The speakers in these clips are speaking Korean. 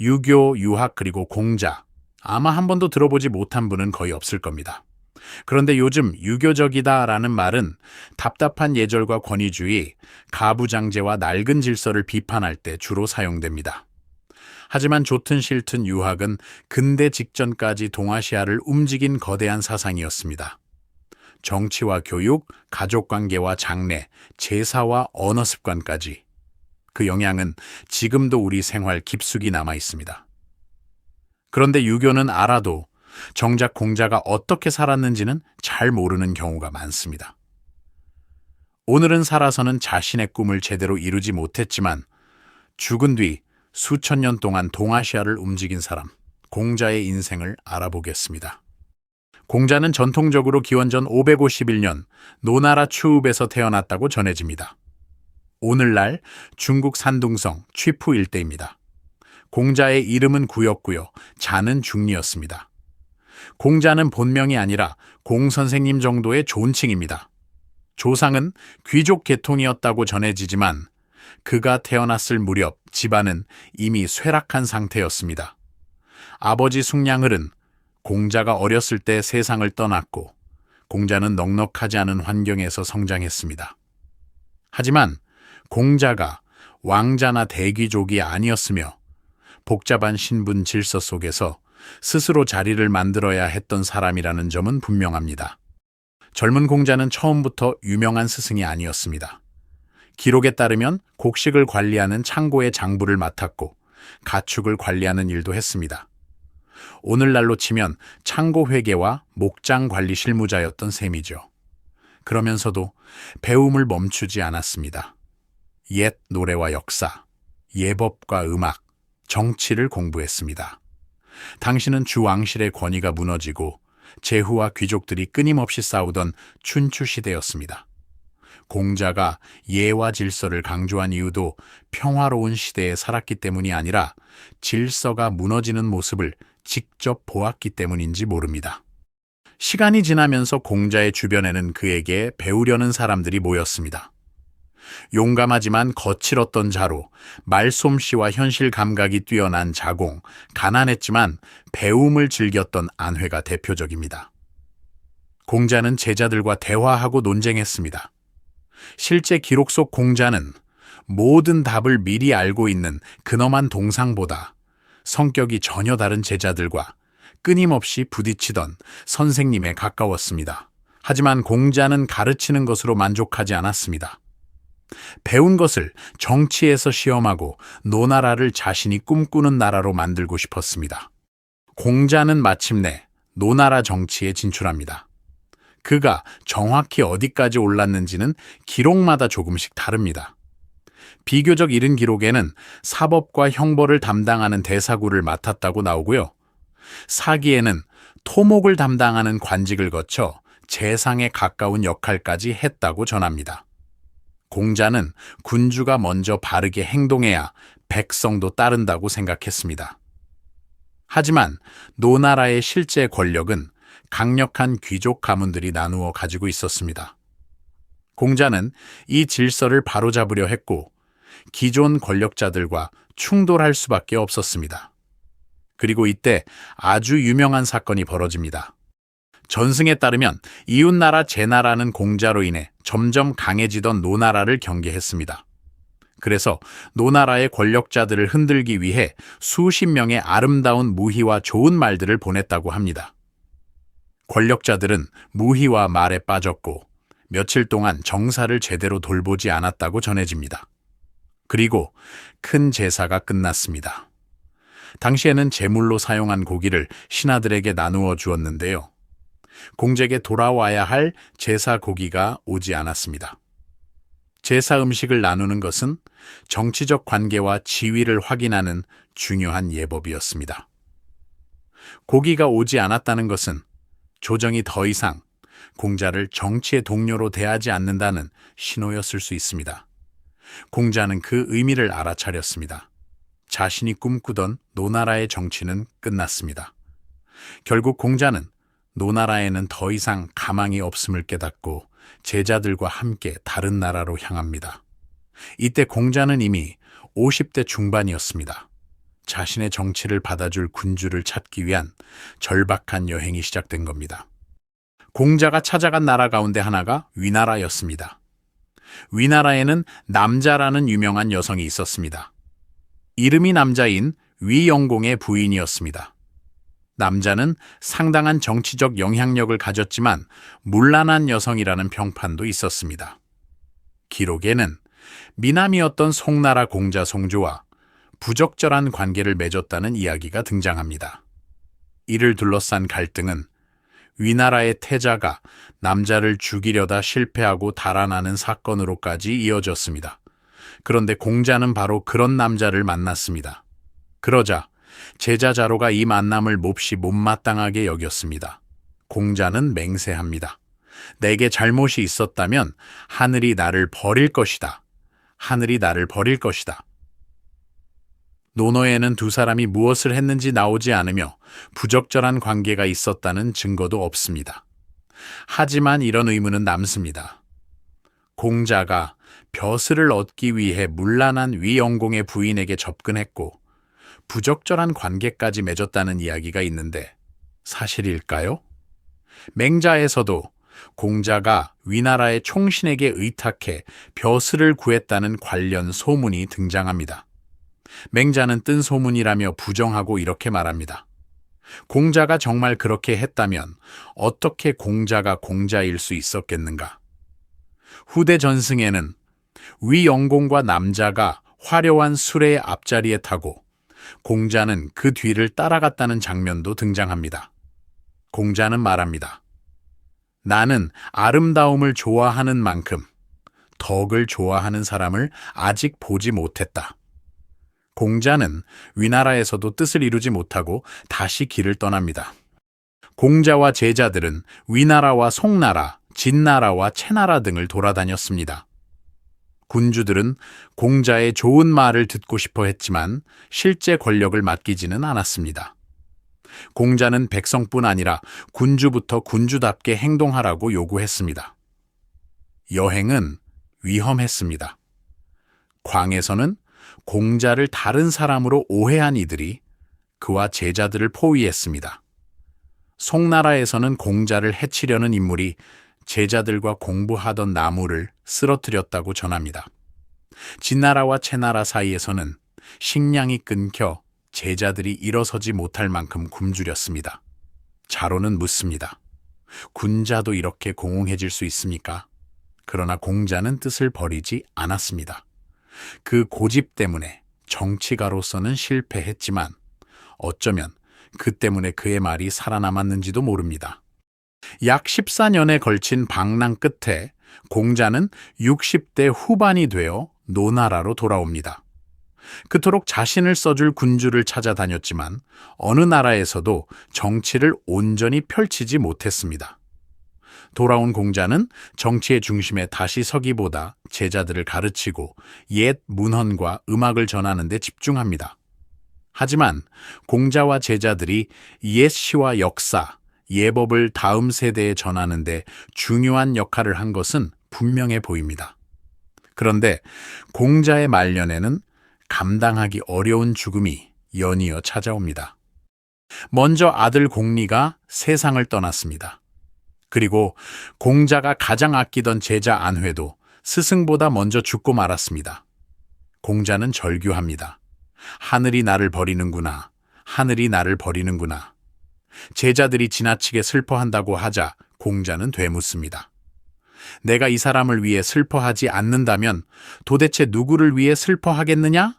유교, 유학 그리고 공자. 아마 한 번도 들어보지 못한 분은 거의 없을 겁니다. 그런데 요즘 유교적이다라는 말은 답답한 예절과 권위주의, 가부장제와 낡은 질서를 비판할 때 주로 사용됩니다. 하지만 좋든 싫든 유학은 근대 직전까지 동아시아를 움직인 거대한 사상이었습니다. 정치와 교육, 가족관계와 장래, 제사와 언어 습관까지. 그 영향은 지금도 우리 생활 깊숙이 남아 있습니다. 그런데 유교는 알아도 정작 공자가 어떻게 살았는지는 잘 모르는 경우가 많습니다. 오늘은 살아서는 자신의 꿈을 제대로 이루지 못했지만 죽은 뒤 수천 년 동안 동아시아를 움직인 사람, 공자의 인생을 알아보겠습니다. 공자는 전통적으로 기원전 551년 노나라 추읍에서 태어났다고 전해집니다. 오늘날 중국 산둥성 취푸 일대입니다. 공자의 이름은 구였고요. 자는 중리였습니다. 공자는 본명이 아니라 공 선생님 정도의 존칭입니다. 조상은 귀족 계통이었다고 전해지지만 그가 태어났을 무렵 집안은 이미 쇠락한 상태였습니다. 아버지 숙량을은 공자가 어렸을 때 세상을 떠났고 공자는 넉넉하지 않은 환경에서 성장했습니다. 하지만 공자가 왕자나 대귀족이 아니었으며 복잡한 신분 질서 속에서 스스로 자리를 만들어야 했던 사람이라는 점은 분명합니다. 젊은 공자는 처음부터 유명한 스승이 아니었습니다. 기록에 따르면 곡식을 관리하는 창고의 장부를 맡았고 가축을 관리하는 일도 했습니다. 오늘날로 치면 창고 회계와 목장 관리 실무자였던 셈이죠. 그러면서도 배움을 멈추지 않았습니다. 옛 노래와 역사, 예법과 음악, 정치를 공부했습니다. 당시는 주왕실의 권위가 무너지고 제후와 귀족들이 끊임없이 싸우던 춘추 시대였습니다. 공자가 예와 질서를 강조한 이유도 평화로운 시대에 살았기 때문이 아니라 질서가 무너지는 모습을 직접 보았기 때문인지 모릅니다. 시간이 지나면서 공자의 주변에는 그에게 배우려는 사람들이 모였습니다. 용감하지만 거칠었던 자로, 말솜씨와 현실 감각이 뛰어난 자공, 가난했지만 배움을 즐겼던 안회가 대표적입니다. 공자는 제자들과 대화하고 논쟁했습니다. 실제 기록 속 공자는 모든 답을 미리 알고 있는 근엄한 동상보다 성격이 전혀 다른 제자들과 끊임없이 부딪히던 선생님에 가까웠습니다. 하지만 공자는 가르치는 것으로 만족하지 않았습니다. 배운 것을 정치에서 시험하고 노나라를 자신이 꿈꾸는 나라로 만들고 싶었습니다. 공자는 마침내 노나라 정치에 진출합니다. 그가 정확히 어디까지 올랐는지는 기록마다 조금씩 다릅니다. 비교적 이른 기록에는 사법과 형벌을 담당하는 대사구를 맡았다고 나오고요. 사기에는 토목을 담당하는 관직을 거쳐 재상에 가까운 역할까지 했다고 전합니다. 공자는 군주가 먼저 바르게 행동해야 백성도 따른다고 생각했습니다. 하지만 노나라의 실제 권력은 강력한 귀족 가문들이 나누어 가지고 있었습니다. 공자는 이 질서를 바로잡으려 했고 기존 권력자들과 충돌할 수밖에 없었습니다. 그리고 이때 아주 유명한 사건이 벌어집니다. 전승에 따르면 이웃나라 제나라는 공자로 인해 점점 강해지던 노나라를 경계했습니다. 그래서 노나라의 권력자들을 흔들기 위해 수십 명의 아름다운 무희와 좋은 말들을 보냈다고 합니다. 권력자들은 무희와 말에 빠졌고 며칠 동안 정사를 제대로 돌보지 않았다고 전해집니다. 그리고 큰 제사가 끝났습니다. 당시에는 제물로 사용한 고기를 신하들에게 나누어 주었는데요. 공제에게 돌아와야 할 제사 고기가 오지 않았습니다. 제사 음식을 나누는 것은 정치적 관계와 지위를 확인하는 중요한 예법이었습니다. 고기가 오지 않았다는 것은 조정이 더 이상 공자를 정치의 동료로 대하지 않는다는 신호였을 수 있습니다. 공자는 그 의미를 알아차렸습니다. 자신이 꿈꾸던 노나라의 정치는 끝났습니다. 결국 공자는 노나라에는 더 이상 가망이 없음을 깨닫고 제자들과 함께 다른 나라로 향합니다. 이때 공자는 이미 50대 중반이었습니다. 자신의 정치를 받아줄 군주를 찾기 위한 절박한 여행이 시작된 겁니다. 공자가 찾아간 나라 가운데 하나가 위나라였습니다. 위나라에는 남자라는 유명한 여성이 있었습니다. 이름이 남자인 위영공의 부인이었습니다. 남자는 상당한 정치적 영향력을 가졌지만 문란한 여성이라는 평판도 있었습니다. 기록에는 미남이었던 송나라 공자 송조와 부적절한 관계를 맺었다는 이야기가 등장합니다. 이를 둘러싼 갈등은 위나라의 태자가 남자를 죽이려다 실패하고 달아나는 사건으로까지 이어졌습니다. 그런데 공자는 바로 그런 남자를 만났습니다. 그러자 제자 자로가 이 만남을 몹시 못마땅하게 여겼습니다. 공자는 맹세합니다. 내게 잘못이 있었다면 하늘이 나를 버릴 것이다. 하늘이 나를 버릴 것이다. 논어에는 두 사람이 무엇을 했는지 나오지 않으며 부적절한 관계가 있었다는 증거도 없습니다. 하지만 이런 의문은 남습니다. 공자가 벼슬을 얻기 위해 문란한 위영공의 부인에게 접근했고 부적절한 관계까지 맺었다는 이야기가 있는데 사실일까요? 맹자에서도 공자가 위나라의 총신에게 의탁해 벼슬을 구했다는 관련 소문이 등장합니다. 맹자는 뜬 소문이라며 부정하고 이렇게 말합니다. 공자가 정말 그렇게 했다면 어떻게 공자가 공자일 수 있었겠는가? 후대 전승에는 위영공과 남자가 화려한 수레의 앞자리에 타고 공자는 그 뒤를 따라갔다는 장면도 등장합니다. 공자는 말합니다. 나는 아름다움을 좋아하는 만큼 덕을 좋아하는 사람을 아직 보지 못했다. 공자는 위나라에서도 뜻을 이루지 못하고 다시 길을 떠납니다. 공자와 제자들은 위나라와 송나라, 진나라와 채나라 등을 돌아다녔습니다. 군주들은 공자의 좋은 말을 듣고 싶어 했지만 실제 권력을 맡기지는 않았습니다. 공자는 백성뿐 아니라 군주부터 군주답게 행동하라고 요구했습니다. 여행은 위험했습니다. 광에서는 공자를 다른 사람으로 오해한 이들이 그와 제자들을 포위했습니다. 송나라에서는 공자를 해치려는 인물이 제자들과 공부하던 나무를 쓰러뜨렸다고 전합니다. 진나라와 채나라 사이에서는 식량이 끊겨 제자들이 일어서지 못할 만큼 굶주렸습니다. 자로는 묻습니다. 군자도 이렇게 공공해질 수 있습니까? 그러나 공자는 뜻을 버리지 않았습니다. 그 고집 때문에 정치가로서는 실패했지만 어쩌면 그 때문에 그의 말이 살아남았는지도 모릅니다. 약 14년에 걸친 방랑 끝에 공자는 60대 후반이 되어 노나라로 돌아옵니다. 그토록 자신을 써줄 군주를 찾아다녔지만 어느 나라에서도 정치를 온전히 펼치지 못했습니다. 돌아온 공자는 정치의 중심에 다시 서기보다 제자들을 가르치고 옛 문헌과 음악을 전하는 데 집중합니다. 하지만 공자와 제자들이 옛 시와 역사, 예법을 다음 세대에 전하는 데 중요한 역할을 한 것은 분명해 보입니다. 그런데 공자의 말년에는 감당하기 어려운 죽음이 연이어 찾아옵니다. 먼저 아들 공리가 세상을 떠났습니다. 그리고 공자가 가장 아끼던 제자 안회도 스승보다 먼저 죽고 말았습니다. 공자는 절규합니다. 하늘이 나를 버리는구나. 하늘이 나를 버리는구나. 제자들이 지나치게 슬퍼한다고 하자 공자는 되묻습니다. 내가 이 사람을 위해 슬퍼하지 않는다면 도대체 누구를 위해 슬퍼하겠느냐?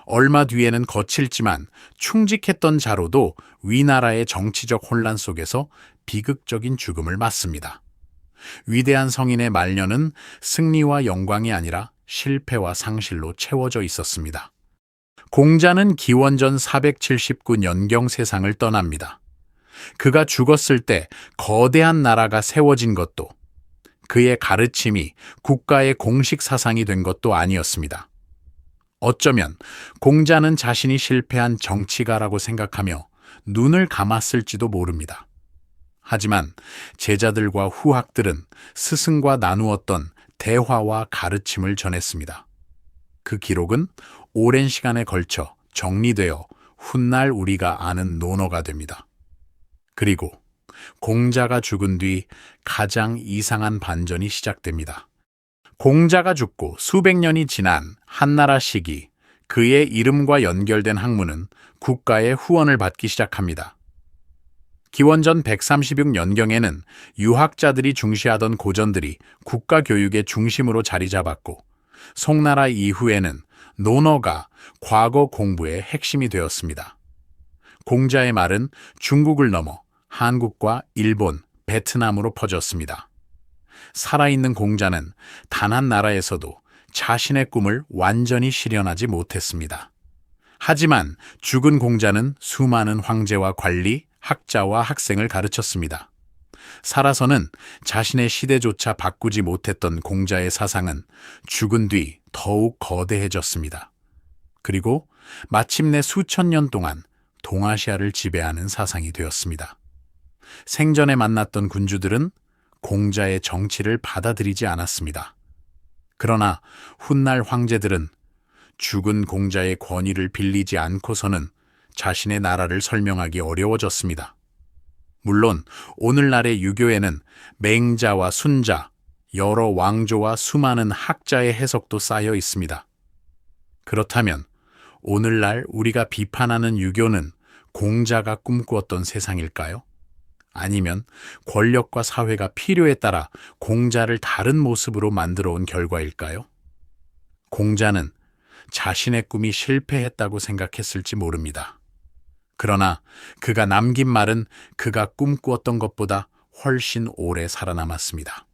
얼마 뒤에는 거칠지만 충직했던 자로도 위나라의 정치적 혼란 속에서 비극적인 죽음을 맞습니다. 위대한 성인의 말년은 승리와 영광이 아니라 실패와 상실로 채워져 있었습니다. 공자는 기원전 479년경 세상을 떠납니다. 그가 죽었을 때 거대한 나라가 세워진 것도 그의 가르침이 국가의 공식 사상이 된 것도 아니었습니다. 어쩌면 공자는 자신이 실패한 정치가라고 생각하며 눈을 감았을지도 모릅니다. 하지만 제자들과 후학들은 스승과 나누었던 대화와 가르침을 전했습니다. 그 기록은 오랜 시간에 걸쳐 정리되어 훗날 우리가 아는 논어가 됩니다. 그리고 공자가 죽은 뒤 가장 이상한 반전이 시작됩니다. 공자가 죽고 수백 년이 지난 한나라 시기, 그의 이름과 연결된 학문은 국가의 후원을 받기 시작합니다. 기원전 136년경에는 유학자들이 중시하던 고전들이 국가 교육의 중심으로 자리 잡았고, 송나라 이후에는 논어가 과거 공부의 핵심이 되었습니다. 공자의 말은 중국을 넘어 한국과 일본, 베트남으로 퍼졌습니다. 살아있는 공자는 단 한 나라에서도 자신의 꿈을 완전히 실현하지 못했습니다. 하지만 죽은 공자는 수많은 황제와 관리, 학자와 학생을 가르쳤습니다. 살아서는 자신의 시대조차 바꾸지 못했던 공자의 사상은 죽은 뒤 더욱 거대해졌습니다. 그리고 마침내 수천 년 동안 동아시아를 지배하는 사상이 되었습니다. 생전에 만났던 군주들은 공자의 정치를 받아들이지 않았습니다. 그러나 훗날 황제들은 죽은 공자의 권위를 빌리지 않고서는 자신의 나라를 설명하기 어려워졌습니다. 물론 오늘날의 유교에는 맹자와 순자, 여러 왕조와 수많은 학자의 해석도 쌓여 있습니다. 그렇다면 오늘날 우리가 비판하는 유교는 공자가 꿈꾸었던 세상일까요? 아니면 권력과 사회가 필요에 따라 공자를 다른 모습으로 만들어 온 결과일까요? 공자는 자신의 꿈이 실패했다고 생각했을지 모릅니다. 그러나 그가 남긴 말은 그가 꿈꾸었던 것보다 훨씬 오래 살아남았습니다.